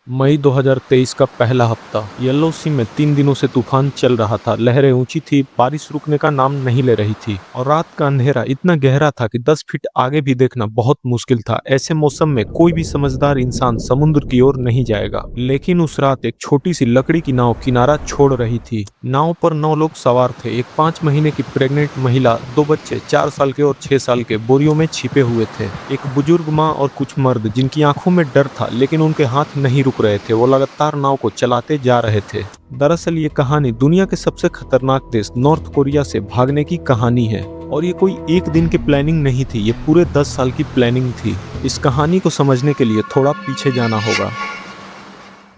मई 2023 का पहला हफ्ता। येलो सी में 3 दिनों से तूफान चल रहा था। लहरें ऊंची थी, बारिश रुकने का नाम नहीं ले रही थी और रात का अंधेरा इतना गहरा था कि 10 फीट आगे भी देखना बहुत मुश्किल था। ऐसे मौसम में कोई भी समझदार इंसान समुद्र की ओर नहीं जाएगा। लेकिन उस रात एक छोटी सी लकड़ी की नाव किनारा छोड़ रही थी। नाव पर 9 लोग सवार थे। एक 5 महीने की प्रेग्नेंट महिला, 2 बच्चे 4 साल के और 6 साल के बोरियों में छिपे हुए थे। एक बुजुर्ग माँ और कुछ मर्द जिनकी आंखों में डर था, लेकिन उनके हाथ नहीं रुक रहे थे। वो लगातार नाव को चलाते जा रहे थे। दरअसल ये कहानी दुनिया के सबसे खतरनाक देश नॉर्थ कोरिया से भागने की कहानी है। और ये कोई एक दिन की प्लानिंग नहीं थी, ये पूरे 10 साल की प्लानिंग थी। इस कहानी को समझने के लिए थोड़ा पीछे जाना होगा।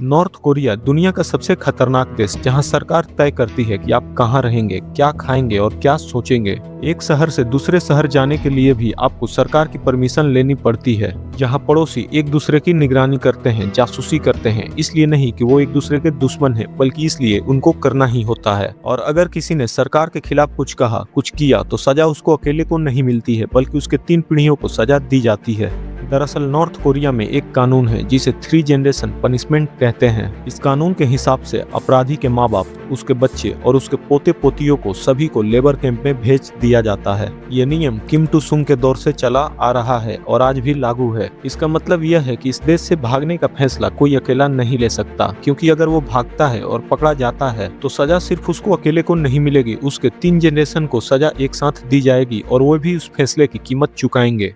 नॉर्थ कोरिया दुनिया का सबसे खतरनाक देश, जहां सरकार तय करती है कि आप कहां रहेंगे, क्या खाएंगे और क्या सोचेंगे। एक शहर से दूसरे शहर जाने के लिए भी आपको सरकार की परमिशन लेनी पड़ती है। जहां पड़ोसी एक दूसरे की निगरानी करते हैं, जासूसी करते हैं, इसलिए नहीं कि वो एक दूसरे के दुश्मन हैं, बल्कि इसलिए उनको करना ही होता है। और अगर किसी ने सरकार के खिलाफ कुछ कहा, कुछ किया, तो सजा उसको अकेले को नहीं मिलती है, बल्कि उसके 3 पीढ़ियों को सजा दी जाती है। दरअसल नॉर्थ कोरिया में एक कानून है जिसे 3 जनरेशन पनिशमेंट कहते हैं। इस कानून के हिसाब से अपराधी के माँ बाप, उसके बच्चे और उसके पोते पोतियों को सभी को लेबर कैंप में भेज दिया जाता है। ये नियम किम टू सुंग के दौर से चला आ रहा है और आज भी लागू है। इसका मतलब यह है कि इस देश से भागने का फैसला कोई अकेला नहीं ले सकता, क्योंकि अगर वो भागता है और पकड़ा जाता है तो सजा सिर्फ उसको अकेले को नहीं मिलेगी, उसके 3 जनरेशन को सजा एक साथ दी जाएगी और वो भी उस फैसले की कीमत चुकाएंगे।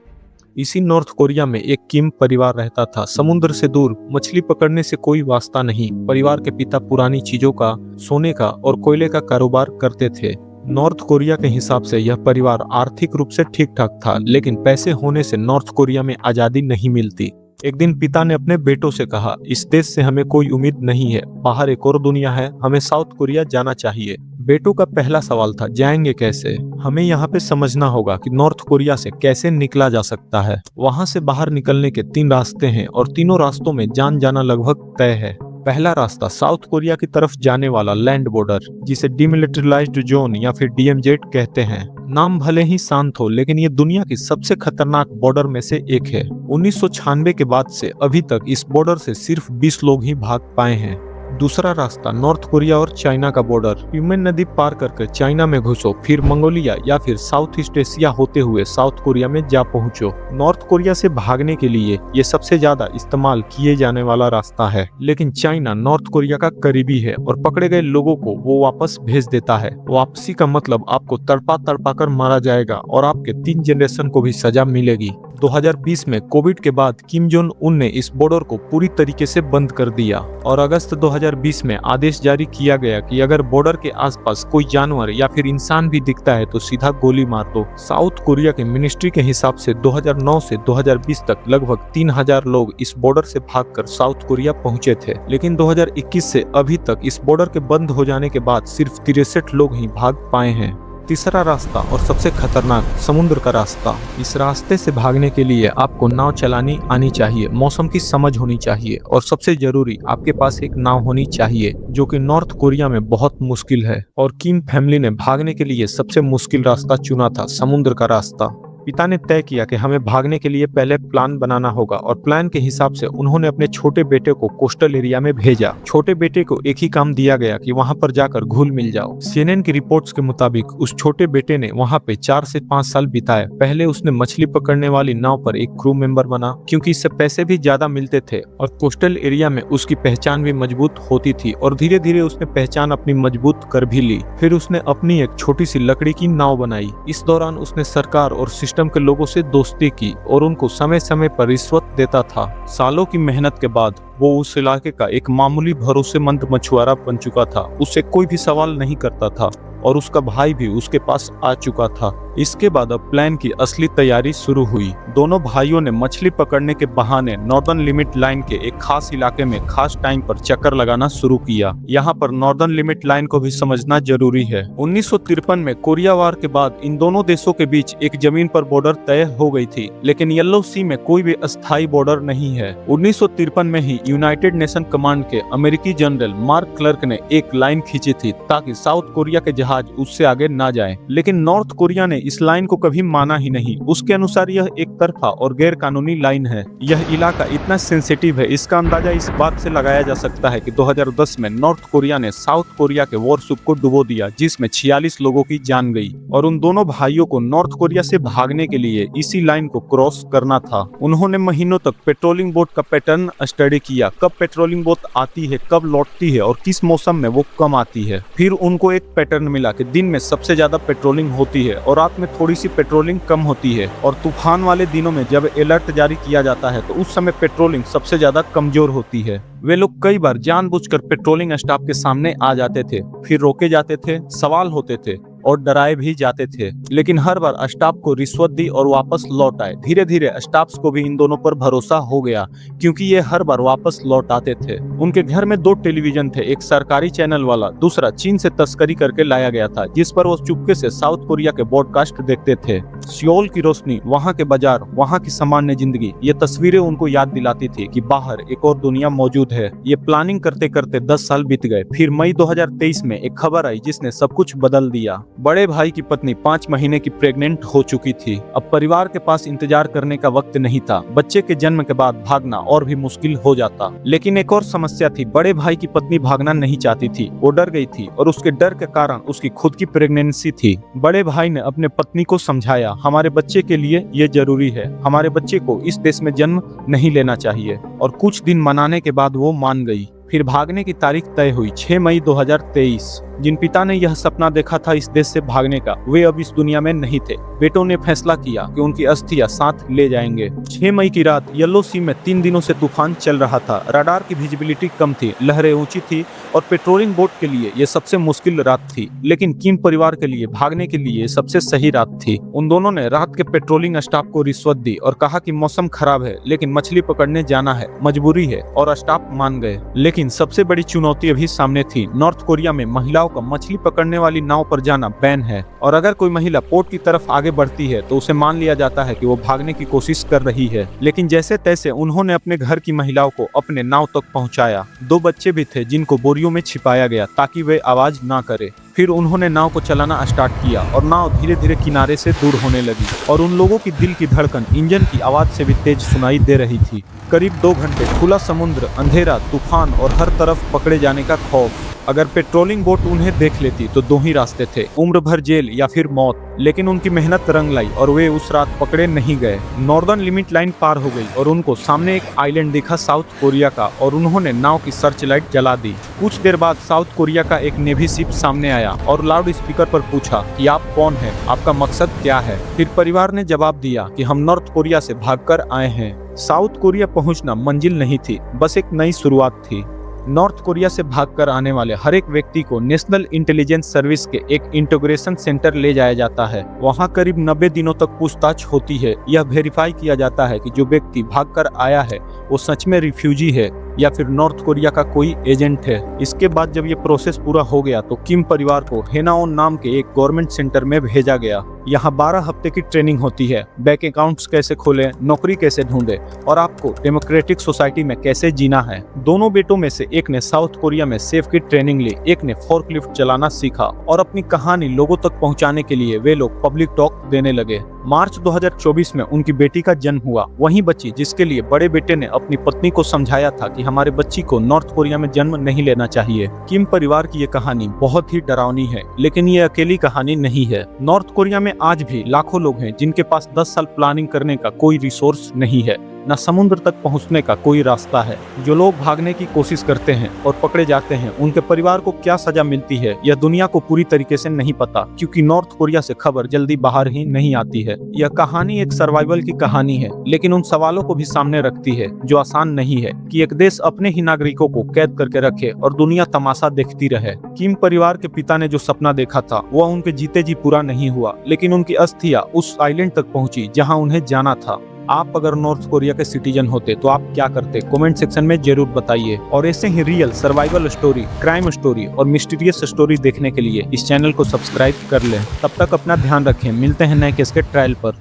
इसी नॉर्थ कोरिया में एक किम परिवार रहता था। समुद्र से दूर, मछली पकड़ने से कोई वास्ता नहीं। परिवार के पिता पुरानी चीजों का, सोने का और कोयले का कारोबार करते थे। नॉर्थ कोरिया के हिसाब से यह परिवार आर्थिक रूप से ठीक ठाक था, लेकिन पैसे होने से नॉर्थ कोरिया में आजादी नहीं मिलती। एक दिन पिता ने अपने बेटों से कहा, इस देश से हमें कोई उम्मीद नहीं है, बाहर एक और दुनिया है, हमें साउथ कोरिया जाना चाहिए। बेटों का पहला सवाल था, जाएंगे कैसे? हमें यहाँ पे समझना होगा कि नॉर्थ कोरिया से कैसे निकला जा सकता है। वहाँ से बाहर निकलने के 3 रास्ते हैं और तीनों रास्तों में जान जाना लगभग तय है। पहला रास्ता साउथ कोरिया की तरफ जाने वाला लैंड बॉर्डर, जिसे डिमिलिटराइज्ड जोन या फिर DMZ कहते हैं। नाम भले ही शांत हो, लेकिन ये दुनिया की सबसे खतरनाक बॉर्डर में से एक है। 1996 के बाद से अभी तक इस बॉर्डर से सिर्फ 20 लोग ही भाग पाए हैं। दूसरा रास्ता नॉर्थ कोरिया और चाइना का बॉर्डर। ह्यूमन नदी पार करके चाइना में घुसो, फिर मंगोलिया या फिर साउथ ईस्ट एशिया होते हुए साउथ कोरिया में जा पहुंचो। नॉर्थ कोरिया से भागने के लिए ये सबसे ज्यादा इस्तेमाल किए जाने वाला रास्ता है, लेकिन चाइना नॉर्थ कोरिया का करीबी है और पकड़े गए लोगों को वो वापस भेज देता है। वापसी का मतलब आपको तड़पा तड़पा कर मारा जाएगा और आपके 3 जनरेशन को भी सजा मिलेगी। 2020 में कोविड के बाद किम जोंग उन ने इस बॉर्डर को पूरी तरीके से बंद कर दिया और अगस्त 2020 में आदेश जारी किया गया कि अगर बॉर्डर के आसपास कोई जानवर या फिर इंसान भी दिखता है तो सीधा गोली मार दो। साउथ कोरिया के मिनिस्ट्री के हिसाब से 2009 से 2020 तक लगभग 3000 लोग इस बॉर्डर से भागकर साउथ कोरिया पहुंचे थे, लेकिन 2021 से अभी तक इस बॉर्डर के बंद हो जाने के बाद सिर्फ 63 लोग ही भाग पाए हैं। तीसरा रास्ता और सबसे खतरनाक, समुद्र का रास्ता। इस रास्ते से भागने के लिए आपको नाव चलानी आनी चाहिए, मौसम की समझ होनी चाहिए और सबसे जरूरी आपके पास एक नाव होनी चाहिए, जो कि नॉर्थ कोरिया में बहुत मुश्किल है। और किम फैमिली ने भागने के लिए सबसे मुश्किल रास्ता चुना था, समुद्र का रास्ता। पिता ने तय किया कि हमें भागने के लिए पहले प्लान बनाना होगा और प्लान के हिसाब से उन्होंने अपने छोटे बेटे को कोस्टल एरिया में भेजा। छोटे बेटे को एक ही काम दिया गया कि वहां पर जाकर घुल मिल जाओ। CNN की रिपोर्ट्स के मुताबिक उस छोटे बेटे ने वहां पे 4 से 5 साल बिताए। पहले उसने मछली पकड़ने वाली नाव पर एक क्रू मेंबर बना, क्योंकि इससे पैसे भी ज्यादा मिलते थे और कोस्टल एरिया में उसकी पहचान भी मजबूत होती थी और धीरे धीरे उसने पहचान अपनी मजबूत कर भी ली। फिर उसने अपनी एक छोटी सी लकड़ी की नाव बनाई। इस दौरान उसने सरकार और सिस्टम के लोगों से दोस्ती की और उनको समय समय पर रिश्वत देता था। सालों की मेहनत के बाद वो उस इलाके का एक मामूली भरोसेमंद मछुआरा बन चुका था। उससे कोई भी सवाल नहीं करता था और उसका भाई भी उसके पास आ चुका था। इसके बाद अब प्लान की असली तैयारी शुरू हुई। दोनों भाइयों ने मछली पकड़ने के बहाने नॉर्दर्न लिमिट लाइन के एक खास इलाके में खास टाइम पर चक्कर लगाना शुरू किया। यहाँ पर नॉर्दर्न लिमिट लाइन को भी समझना जरूरी है। 1953 में कोरिया वार के बाद इन दोनों देशों के बीच एक जमीन पर बॉर्डर तय हो गई थी, लेकिन येलो सी में कोई भी अस्थायी बॉर्डर नहीं है। 1953 में ही यूनाइटेड नेशन कमांड के अमेरिकी जनरल मार्क क्लर्क ने एक लाइन खींची थी ताकि साउथ कोरिया के जहाज उससे आगे ना जाएं। लेकिन नॉर्थ कोरिया ने इस लाइन को कभी माना ही नहीं। उसके अनुसार यह एक तरफा और गैर कानूनी लाइन है। यह इलाका इतना सेंसिटिव है, इसका अंदाजा इस बात से लगाया जा सकता है कि 2010 में नॉर्थ कोरिया ने साउथ कोरिया के वॉरशिप को डुबो दिया, जिसमें 46 लोगों की जान गई और उन दोनों भाइयों को नॉर्थ कोरिया से भागने के लिए इसी लाइन को क्रॉस करना था। उन्होंने महीनों तक पेट्रोलिंग बोट का पैटर्न स्टडी किया, कब पेट्रोलिंग बोट आती है, कब लौटती है और किस मौसम में वो कम आती है। फिर उनको एक पैटर्न मिला कि दिन में सबसे ज्यादा पेट्रोलिंग होती है और रात में थोड़ी सी पेट्रोलिंग कम होती है, और तूफान वाले दिनों में जब अलर्ट जारी किया जाता है तो उस समय पेट्रोलिंग सबसे ज्यादा कमजोर होती है। वे लोग कई बार जानबूझकर पेट्रोलिंग स्टाफ के सामने आ जाते थे, फिर रोके जाते थे, सवाल होते थे और डराए भी जाते थे, लेकिन हर बार स्टाफ को रिश्वत दी और वापस लौट आए। धीरे धीरे स्टाफ को भी इन दोनों पर भरोसा हो गया, क्योंकि ये हर बार वापस लौट आते थे। उनके घर में 2 टेलीविजन थे, एक सरकारी चैनल वाला, दूसरा चीन से तस्करी करके लाया गया था, जिस पर वो चुपके से साउथ कोरिया के ब्रॉडकास्ट देखते थे। सियोल की रोशनी, वहाँ के बाजार, वहाँ की सामान्य जिंदगी, ये तस्वीरें उनको याद दिलाती थी कि बाहर एक और दुनिया मौजूद है। ये प्लानिंग करते करते 10 साल बीत गए। फिर मई 2023 में एक खबर आई जिसने सब कुछ बदल दिया। बड़े भाई की पत्नी 5 महीने की प्रेग्नेंट हो चुकी थी। अब परिवार के पास इंतजार करने का वक्त नहीं था। बच्चे के जन्म के बाद भागना और भी मुश्किल हो जाता। लेकिन एक और समस्या थी, बड़े भाई की पत्नी भागना नहीं चाहती थी, वो डर गई थी और उसके डर के कारण उसकी खुद की प्रेगनेंसी थी। बड़े भाई ने अपने पत्नी को समझाया, हमारे बच्चे के लिए ये जरूरी है, हमारे बच्चे को इस देश में जन्म नहीं लेना चाहिए, और कुछ दिन मनाने के बाद वो मान गई। फिर भागने की तारीख तय हुई 6 मई 2023। जिन पिता ने यह सपना देखा था इस देश से भागने का, वे अब इस दुनिया में नहीं थे। बेटों ने फैसला किया कि उनकी अस्थियां साथ ले जाएंगे। 6 मई की रात येलो सी में 3 दिनों से तूफान चल रहा था। रडार की विजिबिलिटी कम थी, लहरें ऊंची थी और पेट्रोलिंग बोट के लिए ये सबसे मुश्किल रात थी। लेकिन किम परिवार के लिए भागने के लिए सबसे सही रात थी। उन दोनों ने रात के पेट्रोलिंग स्टाफ को रिश्वत दी और कहा कि मौसम खराब है लेकिन मछली पकड़ने जाना है, मजबूरी है, और स्टाफ मान गए। लेकिन सबसे बड़ी चुनौती अभी सामने थी। नॉर्थ कोरिया में महिलाओं का मछली पकड़ने वाली नाव पर जाना बैन है, और अगर कोई महिला पोर्ट की तरफ आगे बढ़ती है तो उसे मान लिया जाता है कि वो भागने की कोशिश कर रही है। लेकिन जैसे तैसे उन्होंने अपने घर की महिलाओं को अपने नाव तक पहुंचाया। 2 बच्चे भी थे जिनको बोरियों में छिपाया गया ताकि वे आवाज ना करे। फिर उन्होंने नाव को चलाना स्टार्ट किया और नाव धीरे धीरे किनारे से दूर होने लगी, और उन लोगों की दिल की धड़कन इंजन की आवाज से भी तेज सुनाई दे रही थी। करीब 2 घंटे, खुला समुद्र, अंधेरा, तूफान और हर तरफ पकड़े जाने का खौफ। अगर पेट्रोलिंग बोट उन्हें देख लेती तो 2 ही रास्ते थे, उम्र भर जेल या फिर मौत। लेकिन उनकी मेहनत रंग लाई और वे उस रात पकड़े नहीं गए। नॉर्दर्न लिमिट लाइन पार हो गई और उनको सामने एक आइलैंड दिखा साउथ कोरिया का, और उन्होंने नाव की सर्च लाइट जला दी। कुछ देर बाद साउथ कोरिया का एक नेवी शिप सामने आया और लाउड स्पीकर पर पूछा कि आप कौन हैं, आपका मकसद क्या है। फिर परिवार ने जवाब दिया कि हम नॉर्थ कोरिया से भागकर आए हैं। साउथ कोरिया पहुंचना मंजिल नहीं थी, बस एक नई शुरुआत थी। नॉर्थ कोरिया से भागकर आने वाले हर एक व्यक्ति को नेशनल इंटेलिजेंस सर्विस के एक इंटीग्रेशन सेंटर ले जाया जाता है। वहां करीब 90 दिनों तक पूछताछ होती है। यह वेरीफाई किया जाता है कि जो व्यक्ति भागकर आया है वो सच में रिफ्यूजी है या फिर नॉर्थ कोरिया का कोई एजेंट है। इसके बाद जब ये प्रोसेस पूरा हो गया तो किम परिवार को हेनाओन नाम के एक गवर्नमेंट सेंटर में भेजा गया। यहाँ 12 हफ्ते की ट्रेनिंग होती है, बैंक अकाउंट्स कैसे खोलें, नौकरी कैसे ढूंढें और आपको डेमोक्रेटिक सोसाइटी में कैसे जीना है। दोनों बेटों में से एक ने साउथ कोरिया में सेफ की ट्रेनिंग ली, एक ने फोर्कलिफ्ट चलाना सीखा, और अपनी कहानी लोगों तक पहुंचाने के लिए वे लोग पब्लिक टॉक देने लगे। मार्च 2024 में उनकी बेटी का जन्म हुआ, वही बच्ची जिसके लिए बड़े बेटे ने अपनी पत्नी को समझाया था कि हमारे बच्ची को नॉर्थ कोरिया में जन्म नहीं लेना चाहिए। किम परिवार की ये कहानी बहुत ही डरावनी है, लेकिन ये अकेली कहानी नहीं है। नॉर्थ कोरिया में आज भी लाखों लोग हैं जिनके पास 10 साल प्लानिंग करने का कोई रिसोर्स नहीं है, न समुद्र तक पहुंचने का कोई रास्ता है। जो लोग भागने की कोशिश करते हैं और पकड़े जाते हैं, उनके परिवार को क्या सजा मिलती है यह दुनिया को पूरी तरीके से नहीं पता, क्योंकि नॉर्थ कोरिया से खबर जल्दी बाहर ही नहीं आती है। यह कहानी एक सर्वाइवल की कहानी है, लेकिन उन सवालों को भी सामने रखती है जो आसान नहीं है कि एक देश अपने ही नागरिकों को कैद करके रखे और दुनिया तमाशा देखती रहे। किम परिवार के पिता ने जो सपना देखा था वह उनके जीते जी पूरा नहीं हुआ, लेकिन उनकी अस्थियां उस आइलैंड तक पहुंची जहां उन्हें जाना था। आप अगर नॉर्थ कोरिया के सिटीजन होते तो आप क्या करते? कमेंट सेक्शन में जरूर बताइए। और ऐसे ही real survival story, crime story और मिस्टीरियस स्टोरी देखने के लिए इस चैनल को सब्सक्राइब कर लें। तब तक अपना ध्यान रखें, मिलते हैं नए केस के ट्रायल पर।